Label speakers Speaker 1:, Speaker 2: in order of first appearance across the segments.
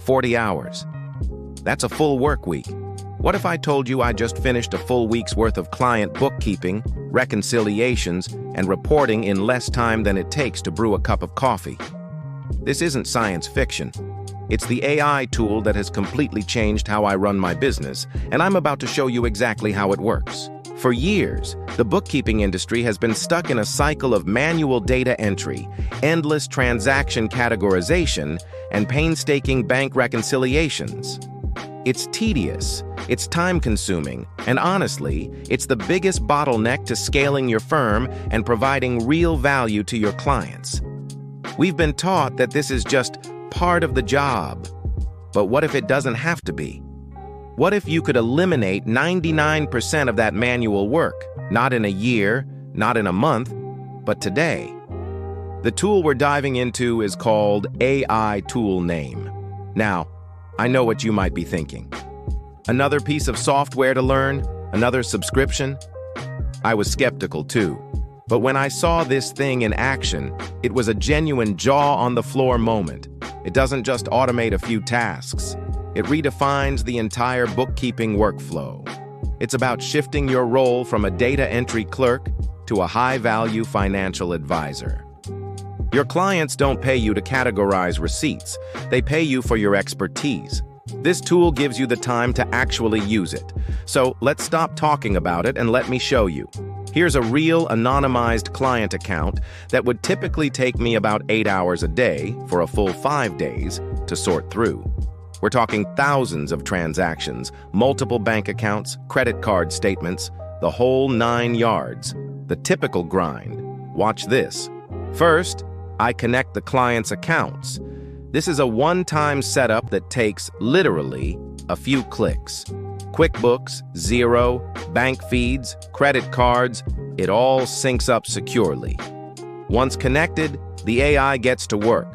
Speaker 1: 40 hours. That's a full work week. What if I told you I just finished a full week's worth of client bookkeeping, reconciliations, and reporting in less time than it takes to brew a cup of coffee? This isn't science fiction. It's the AI tool that has completely changed how I run my business, and I'm about to show you exactly how it works. For years, the bookkeeping industry has been stuck in a cycle of manual data entry, endless transaction categorization, and painstaking bank reconciliations. It's tedious, it's time-consuming, and honestly, it's the biggest bottleneck to scaling your firm and providing real value to your clients. We've been taught that this is just part of the job. But what if it doesn't have to be? What if you could eliminate 99% of that manual work, not in a year, not in a month, but today? The tool we're diving into is called AI Tool Name. Now, I know what you might be thinking. Another piece of software to learn? Another subscription? I was skeptical too. But when I saw this thing in action, it was a genuine jaw-on-the-floor moment. It doesn't just automate a few tasks. It redefines the entire bookkeeping workflow. It's about shifting your role from a data entry clerk to a high-value financial advisor. Your clients don't pay you to categorize receipts. They pay you for your expertise. This tool gives you the time to actually use it. So let's stop talking about it and let me show you. Here's a real anonymized client account that would typically take me about 8 hours a day for a full 5 days to sort through. We're talking thousands of transactions, multiple bank accounts, credit card statements, the whole 9 yards. The typical grind. Watch this. First, I connect the client's accounts. This is a one-time setup that takes, literally, a few clicks. QuickBooks, Xero, bank feeds, credit cards, it all syncs up securely. Once connected, the AI gets to work.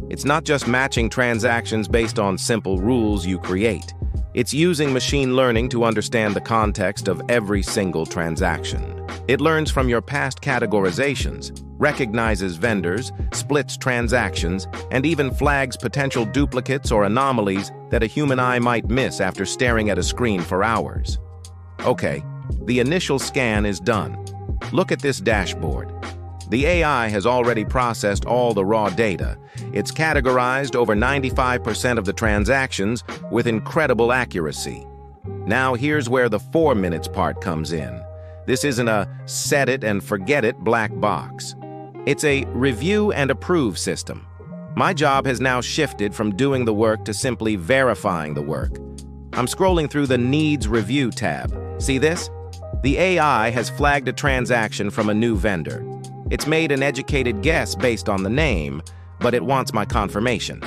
Speaker 1: It's not just matching transactions based on simple rules you create. It's using machine learning to understand the context of every single transaction. It learns from your past categorizations, recognizes vendors, splits transactions, and even flags potential duplicates or anomalies that a human eye might miss after staring at a screen for hours. Okay, the initial scan is done. Look at this dashboard. The AI has already processed all the raw data. It's categorized over 95% of the transactions with incredible accuracy. Now here's where the 4 minutes part comes in. This isn't a set it and forget it black box. It's a review and approve system. My job has now shifted from doing the work to simply verifying the work. I'm scrolling through the Needs Review tab. See this? The AI has flagged a transaction from a new vendor. It's made an educated guess based on the name, but it wants my confirmation.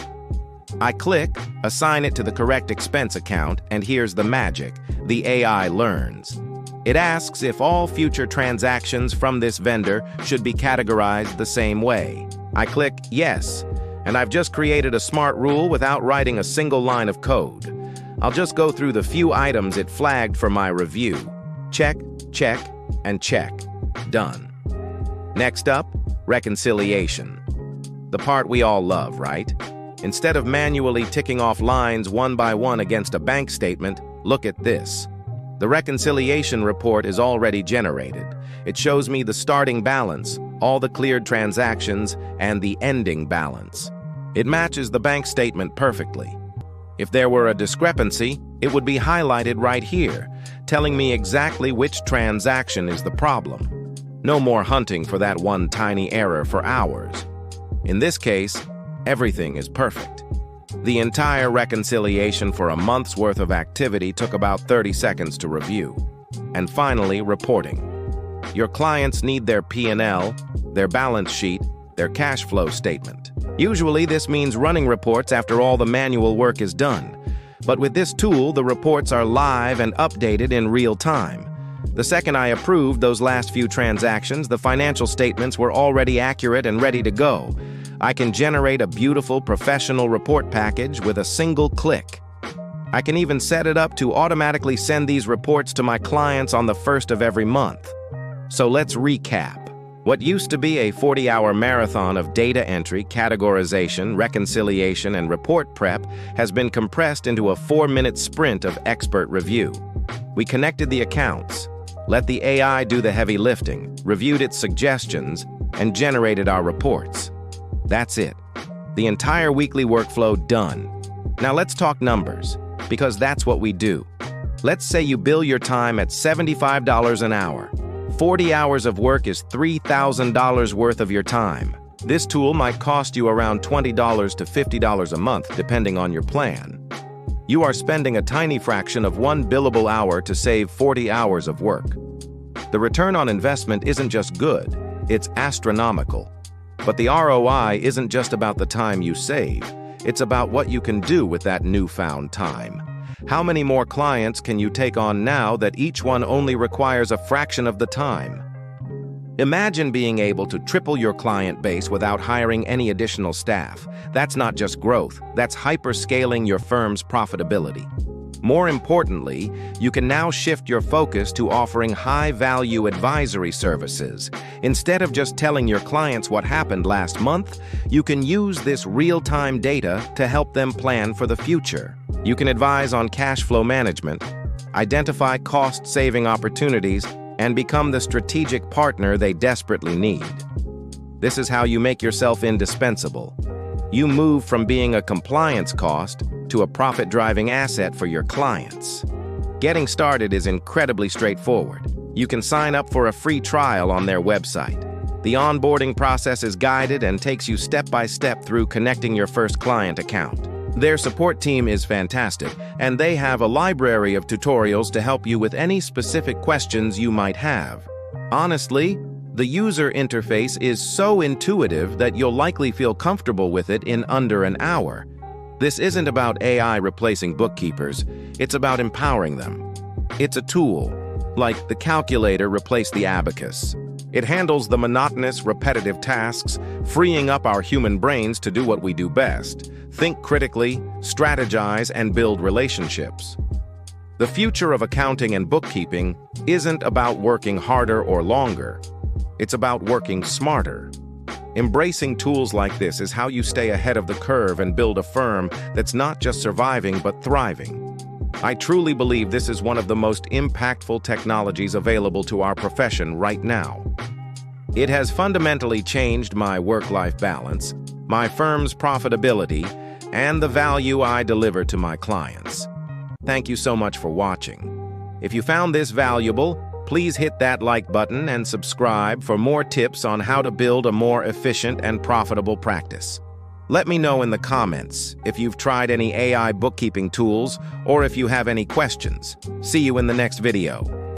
Speaker 1: I click, assign it to the correct expense account, and here's the magic. The AI learns. It asks if all future transactions from this vendor should be categorized the same way. I click yes, and I've just created a smart rule without writing a single line of code. I'll just go through the few items it flagged for my review. Check, check, and check. Done. Next up, reconciliation. The part we all love, right? Instead of manually ticking off lines one by one against a bank statement, look at this. The reconciliation report is already generated. It shows me the starting balance, all the cleared transactions, and the ending balance. It matches the bank statement perfectly. If there were a discrepancy, it would be highlighted right here, telling me exactly which transaction is the problem. No more hunting for that one tiny error for hours. In this case, everything is perfect. The entire reconciliation for a month's worth of activity took about 30 seconds to review. And finally, reporting. Your clients need their P&L, their balance sheet, their cash flow statement. Usually, this means running reports after all the manual work is done. But with this tool, the reports are live and updated in real time. The second I approved those last few transactions, the financial statements were already accurate and ready to go. I can generate a beautiful professional report package with a single click. I can even set it up to automatically send these reports to my clients on the 1st of every month. So let's recap. What used to be a 40-hour marathon of data entry, categorization, reconciliation, and report prep has been compressed into a 4-minute sprint of expert review. We connected the accounts, let the AI do the heavy lifting, reviewed its suggestions, and generated our reports. That's it. The entire weekly workflow done. Now let's talk numbers, because that's what we do. Let's say you bill your time at $75 an hour. 40 hours of work is $3,000 worth of your time. This tool might cost you around $20 to $50 a month, depending on your plan. You are spending a tiny fraction of one billable hour to save 40 hours of work. The return on investment isn't just good, it's astronomical. But the ROI isn't just about the time you save, it's about what you can do with that newfound time. How many more clients can you take on now that each one only requires a fraction of the time? Imagine being able to triple your client base without hiring any additional staff. That's not just growth, that's hyper-scaling your firm's profitability. More importantly, you can now shift your focus to offering high-value advisory services. Instead of just telling your clients what happened last month, you can use this real-time data to help them plan for the future. You can advise on cash flow management, identify cost-saving opportunities, and become the strategic partner they desperately need. This is how you make yourself indispensable. You move from being a compliance cost to a profit-driving asset for your clients. Getting started is incredibly straightforward. You can sign up for a free trial on their website. The onboarding process is guided and takes you step by step through connecting your first client account. Their support team is fantastic, and they have a library of tutorials to help you with any specific questions you might have. Honestly, the user interface is so intuitive that you'll likely feel comfortable with it in under an hour. This isn't about AI replacing bookkeepers, it's about empowering them. It's a tool, like the calculator replaced the abacus. It handles the monotonous, repetitive tasks, freeing up our human brains to do what we do best: think critically, strategize, and build relationships. The future of accounting and bookkeeping isn't about working harder or longer. It's about working smarter. Embracing tools like this is how you stay ahead of the curve and build a firm that's not just surviving but thriving. I truly believe this is one of the most impactful technologies available to our profession right now. It has fundamentally changed my work-life balance, my firm's profitability, and the value I deliver to my clients. Thank you so much for watching. If you found this valuable, please hit that like button and subscribe for more tips on how to build a more efficient and profitable practice. Let me know in the comments if you've tried any AI bookkeeping tools or if you have any questions. See you in the next video.